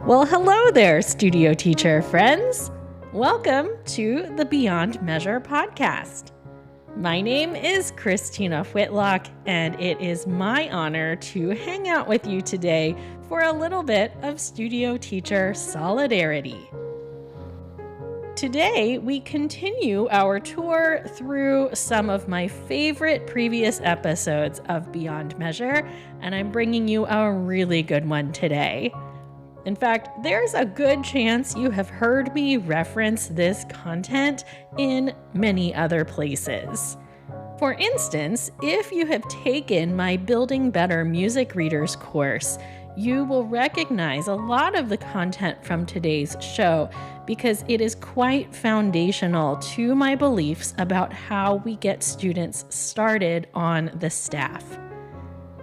Well, hello there, studio teacher friends. Welcome to the Beyond Measure podcast. My name is Christina Whitlock, and it is my honor to hang out with you today for a little bit of studio teacher solidarity. Today, we continue our tour through some of my favorite previous episodes of Beyond Measure, and I'm bringing you a really good one today. In fact, there's a good chance you have heard me reference this content in many other places. For instance, if you have taken my Building Better Music Readers course, you will recognize a lot of the content from today's show because it is quite foundational to my beliefs about how we get students started on the staff.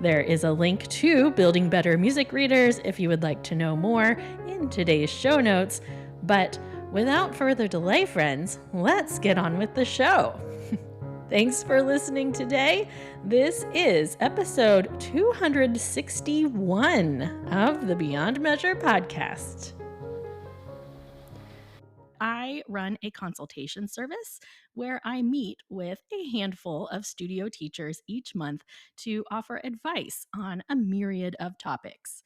There is a link to Building Better Music Readers if you would like to know more in today's show notes. But without further delay, friends, let's get on with the show. Thanks for listening today. This is episode 261 of the Beyond Measure podcast. I run a consultation service where I meet with a handful of studio teachers each month to offer advice on a myriad of topics.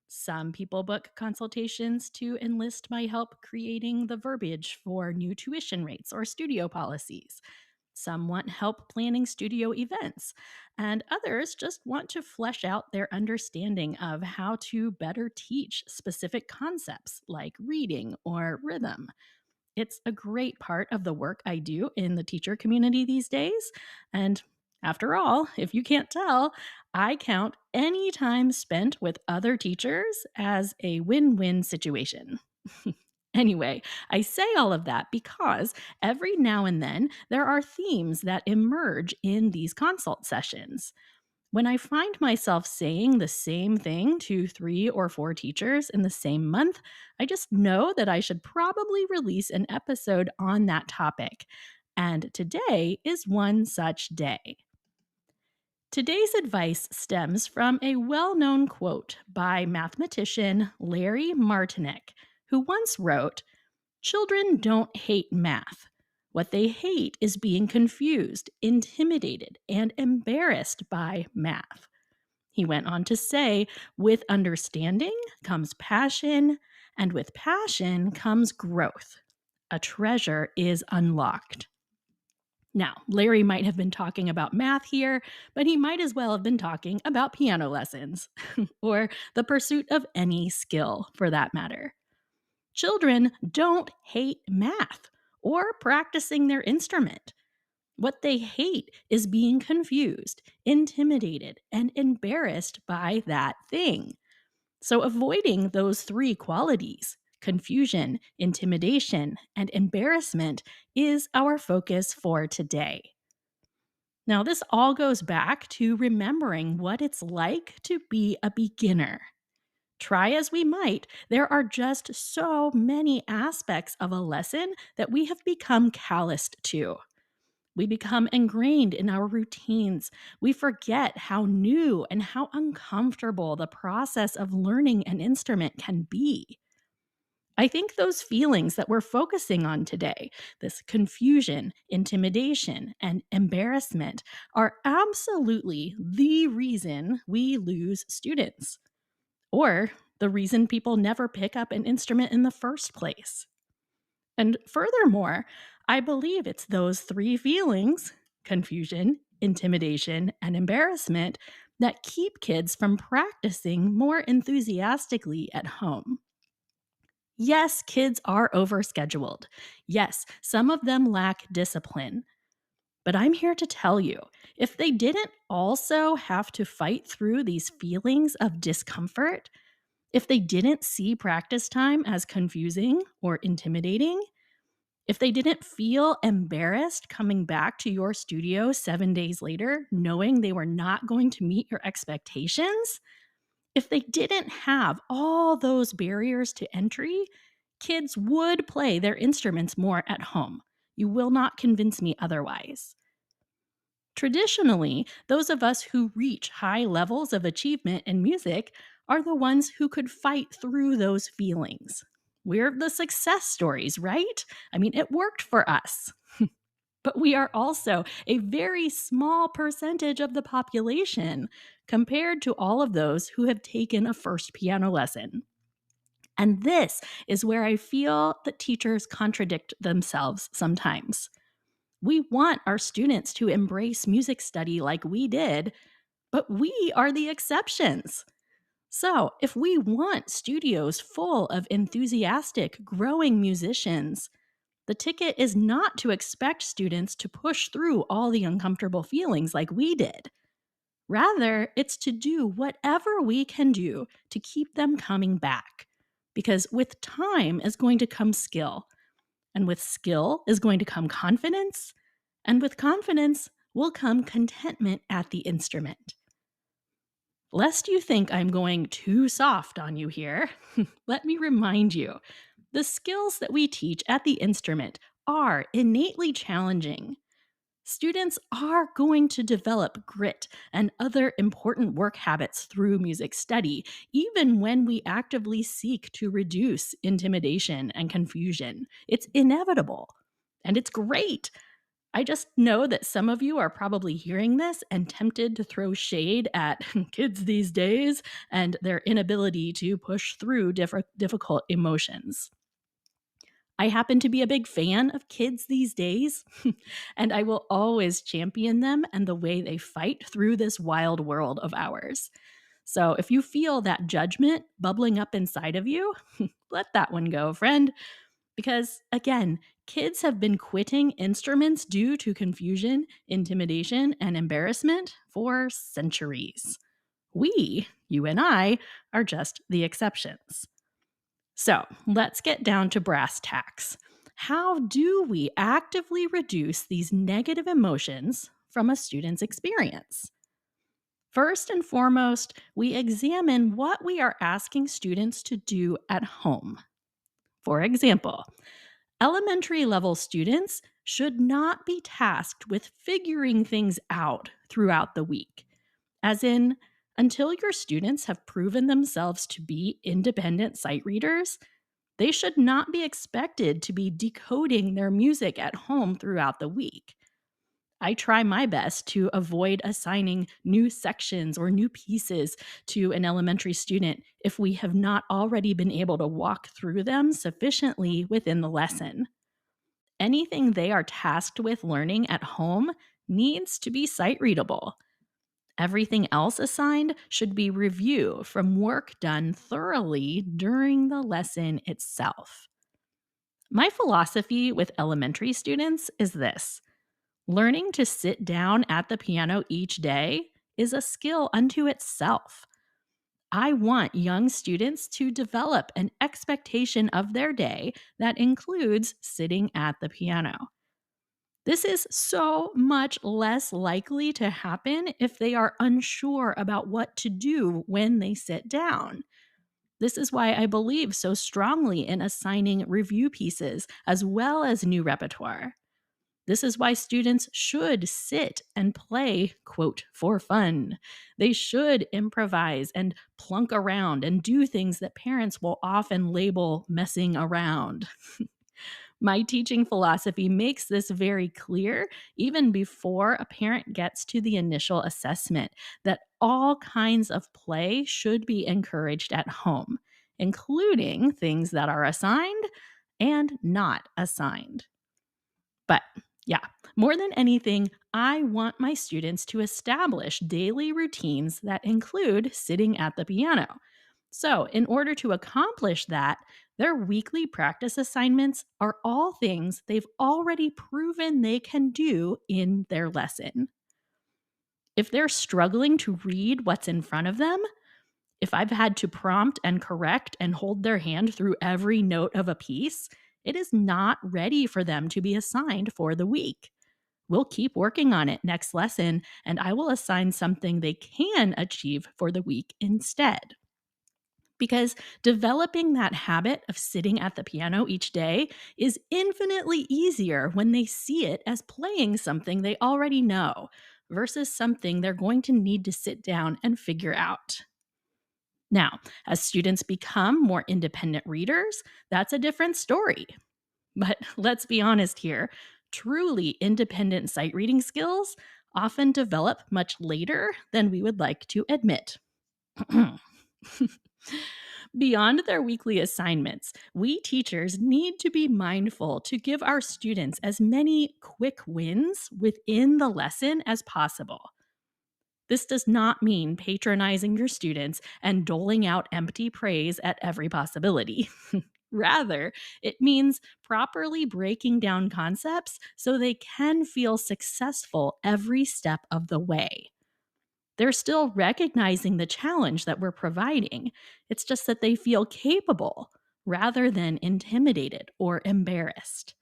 Some people book consultations to enlist my help creating the verbiage for new tuition rates or studio policies. Some want help planning studio events, and others just want to flesh out their understanding of how to better teach specific concepts like reading or rhythm. It's a great part of the work I do in the teacher community these days. And after all, if you can't tell, I count any time spent with other teachers as a win-win situation. Anyway, I say all of that because every now and then there are themes that emerge in these consult sessions. When I find myself saying the same thing to 3 or 4 teachers in the same month, I just know that I should probably release an episode on that topic. And today is one such day. Today's advice stems from a well-known quote by mathematician Larry Martinek, who once wrote, "Children don't hate math. What they hate is being confused, intimidated, and embarrassed by math." He went on to say, "With understanding comes passion, and with passion comes growth. A treasure is unlocked." Now, Larry might have been talking about math here, but he might as well have been talking about piano lessons, or the pursuit of any skill for that matter. Children don't hate math or practicing their instrument. What they hate is being confused, intimidated, and embarrassed by that thing. So, avoiding those 3 qualities, confusion, intimidation, and embarrassment, is our focus for today. Now, this all goes back to remembering what it's like to be a beginner. Try as we might, there are just so many aspects of a lesson that we have become calloused to. We become ingrained in our routines. We forget how new and how uncomfortable the process of learning an instrument can be. I think those feelings that we're focusing on today, this confusion, intimidation, and embarrassment, are absolutely the reason we lose students, or the reason people never pick up an instrument in the first place. And furthermore, I believe it's those 3 feelings, confusion, intimidation, and embarrassment, that keep kids from practicing more enthusiastically at home. Yes, kids are overscheduled. Yes, some of them lack discipline. But I'm here to tell you, if they didn't also have to fight through these feelings of discomfort, if they didn't see practice time as confusing or intimidating, if they didn't feel embarrassed coming back to your studio 7 days later, knowing they were not going to meet your expectations, if they didn't have all those barriers to entry, kids would play their instruments more at home. You will not convince me otherwise. Traditionally, those of us who reach high levels of achievement in music are the ones who could fight through those feelings. We're the success stories, right? I mean, it worked for us. But we are also a very small percentage of the population compared to all of those who have taken a first piano lesson. And this is where I feel that teachers contradict themselves sometimes. We want our students to embrace music study like we did, but we are the exceptions. So, if we want studios full of enthusiastic, growing musicians, the ticket is not to expect students to push through all the uncomfortable feelings like we did. Rather, it's to do whatever we can do to keep them coming back. Because with time is going to come skill, and with skill is going to come confidence, and with confidence will come contentment at the instrument. Lest you think I'm going too soft on you here, let me remind you the skills that we teach at the instrument are innately challenging. Students are going to develop grit and other important work habits through music study, even when we actively seek to reduce intimidation and confusion. It's inevitable, and it's great. I just know that some of you are probably hearing this and tempted to throw shade at kids these days and their inability to push through difficult emotions. I happen to be a big fan of kids these days, and I will always champion them and the way they fight through this wild world of ours. So if you feel that judgment bubbling up inside of you, let that one go, friend. Because again, kids have been quitting instruments due to confusion, intimidation, and embarrassment for centuries. We, you and I, are just the exceptions. So let's get down to brass tacks. How do we actively reduce these negative emotions from a student's experience? First and foremost, we examine what we are asking students to do at home. For example, elementary level students should not be tasked with figuring things out throughout the week. As in, until your students have proven themselves to be independent sight readers, they should not be expected to be decoding their music at home throughout the week. I try my best to avoid assigning new sections or new pieces to an elementary student if we have not already been able to walk through them sufficiently within the lesson. Anything they are tasked with learning at home needs to be sight readable. Everything else assigned should be review from work done thoroughly during the lesson itself. My philosophy with elementary students is this: learning to sit down at the piano each day is a skill unto itself. I want young students to develop an expectation of their day that includes sitting at the piano. This is so much less likely to happen if they are unsure about what to do when they sit down. This is why I believe so strongly in assigning review pieces as well as new repertoire. This is why students should sit and play, quote, for fun. They should improvise and plunk around and do things that parents will often label messing around. My teaching philosophy makes this very clear even before a parent gets to the initial assessment that all kinds of play should be encouraged at home, including things that are assigned and not assigned. But yeah, more than anything, I want my students to establish daily routines that include sitting at the piano. So, in order to accomplish that, their weekly practice assignments are all things they've already proven they can do in their lesson. If they're struggling to read what's in front of them, if I've had to prompt and correct and hold their hand through every note of a piece, it is not ready for them to be assigned for the week. We'll keep working on it next lesson, and I will assign something they can achieve for the week instead. Because developing that habit of sitting at the piano each day is infinitely easier when they see it as playing something they already know versus something they're going to need to sit down and figure out. Now, as students become more independent readers, that's a different story. But let's be honest here, truly independent sight reading skills often develop much later than we would like to admit. Beyond their weekly assignments, we teachers need to be mindful to give our students as many quick wins within the lesson as possible. This does not mean patronizing your students and doling out empty praise at every possibility. Rather, it means properly breaking down concepts so they can feel successful every step of the way. They're still recognizing the challenge that we're providing. It's just that they feel capable rather than intimidated or embarrassed.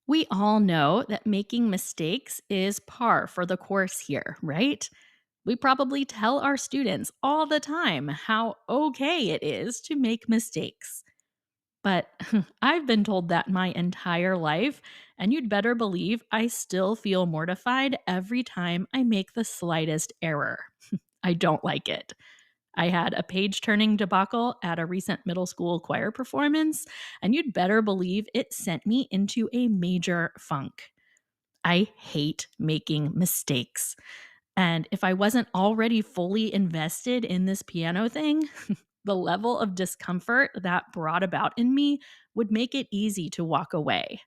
We all know that making mistakes is par for the course here, right? We probably tell our students all the time how okay it is to make mistakes. But I've been told that my entire life, and you'd better believe I still feel mortified every time I make the slightest error. I don't like it. I had a page turning debacle at a recent middle school choir performance, and you'd better believe it sent me into a major funk. I hate making mistakes. And if I wasn't already fully invested in this piano thing, the level of discomfort that brought about in me would make it easy to walk away.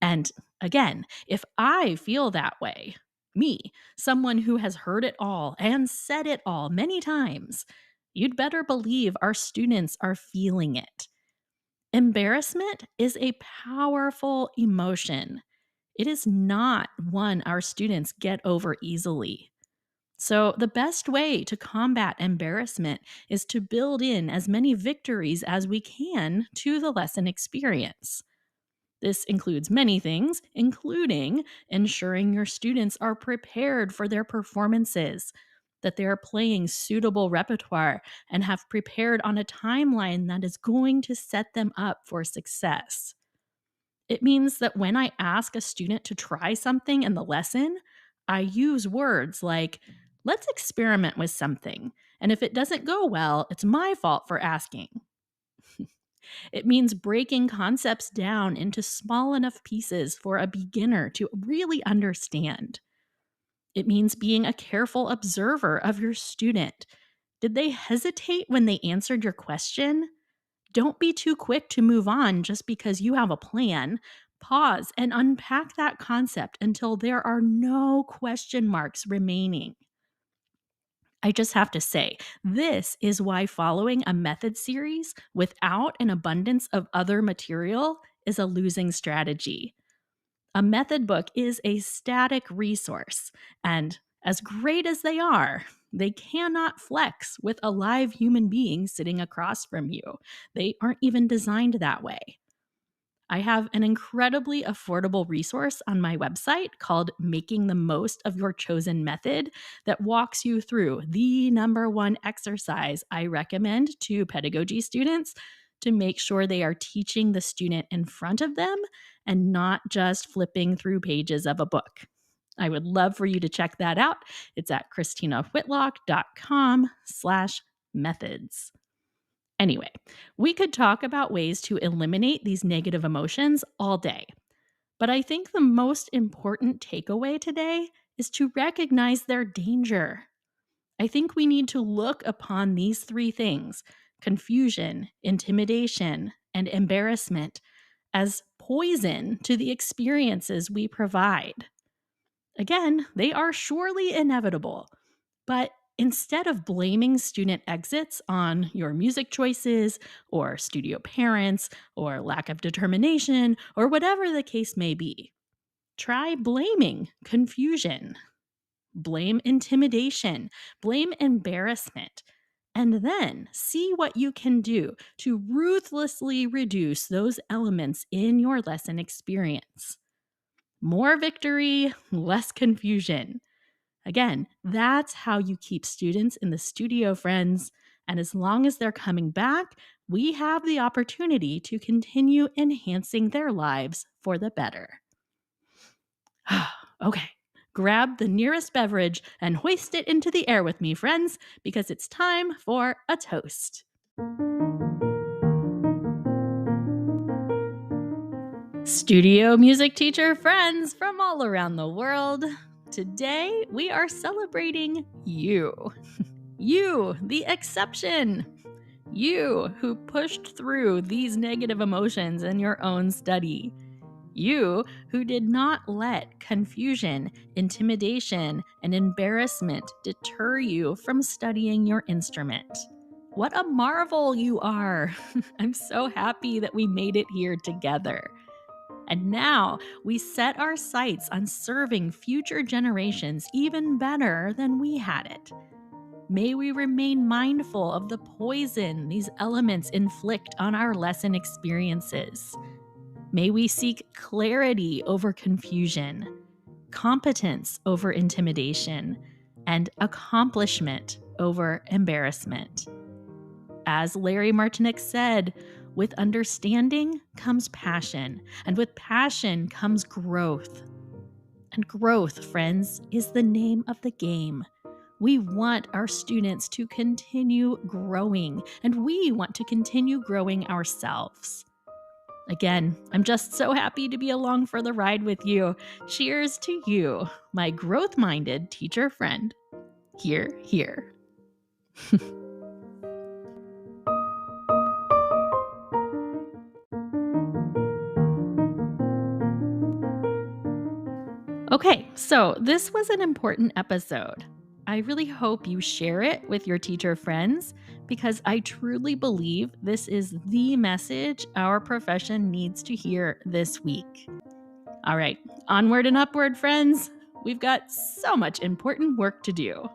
And again, if I feel that way, me, someone who has heard it all and said it all many times, you'd better believe our students are feeling it. Embarrassment is a powerful emotion. It is not one our students get over easily. So, the best way to combat embarrassment is to build in as many victories as we can to the lesson experience. This includes many things, including ensuring your students are prepared for their performances, that they are playing suitable repertoire, and have prepared on a timeline that is going to set them up for success. It means that when I ask a student to try something in the lesson, I use words like, let's experiment with something. And if it doesn't go well, it's my fault for asking. It means breaking concepts down into small enough pieces for a beginner to really understand. It means being a careful observer of your student. Did they hesitate when they answered your question? Don't be too quick to move on just because you have a plan. Pause and unpack that concept until there are no question marks remaining. I just have to say, this is why following a method series without an abundance of other material is a losing strategy. A method book is a static resource, and as great as they cannot flex with a live human being sitting across from you. They aren't even designed that way. I have an incredibly affordable resource on my website called Making the Most of Your Chosen Method that walks you through the number one exercise I recommend to pedagogy students to make sure they are teaching the student in front of them and not just flipping through pages of a book. I would love for you to check that out. It's at christinawhitlock.com/methods. Anyway, we could talk about ways to eliminate these negative emotions all day. But I think the most important takeaway today is to recognize their danger. I think we need to look upon these three things: confusion, intimidation, and embarrassment as poison to the experiences we provide. Again, they are surely inevitable, but instead of blaming student exits on your music choices or studio parents or lack of determination or whatever the case may be, try blaming confusion, blame intimidation, blame embarrassment, and then see what you can do to ruthlessly reduce those elements in your lesson experience. More victory, less confusion. Again, that's how you keep students in the studio, friends. And as long as they're coming back, we have the opportunity to continue enhancing their lives for the better. Okay. Grab the nearest beverage and hoist it into the air with me, friends, because it's time for a toast. Studio music teacher friends from all around the world, today we are celebrating you. You, the exception. You who pushed through these negative emotions in your own study. You who did not let confusion, intimidation, and embarrassment deter you from studying your instrument. What a marvel you are! I'm so happy that we made it here together. And now we set our sights on serving future generations even better than we had it. May we remain mindful of the poison these elements inflict on our lesson experiences. May we seek clarity over confusion, competence over intimidation, and accomplishment over embarrassment. As Larry Martinek said, with understanding comes passion, and with passion comes growth. And growth, friends, is the name of the game. We want our students to continue growing, and we want to continue growing ourselves. Again, I'm just so happy to be along for the ride with you. Cheers to you, my growth-minded teacher friend. Hear, hear. Okay, so this was an important episode. I really hope you share it with your teacher friends because I truly believe this is the message our profession needs to hear this week. All right, onward and upward, friends. We've got so much important work to do.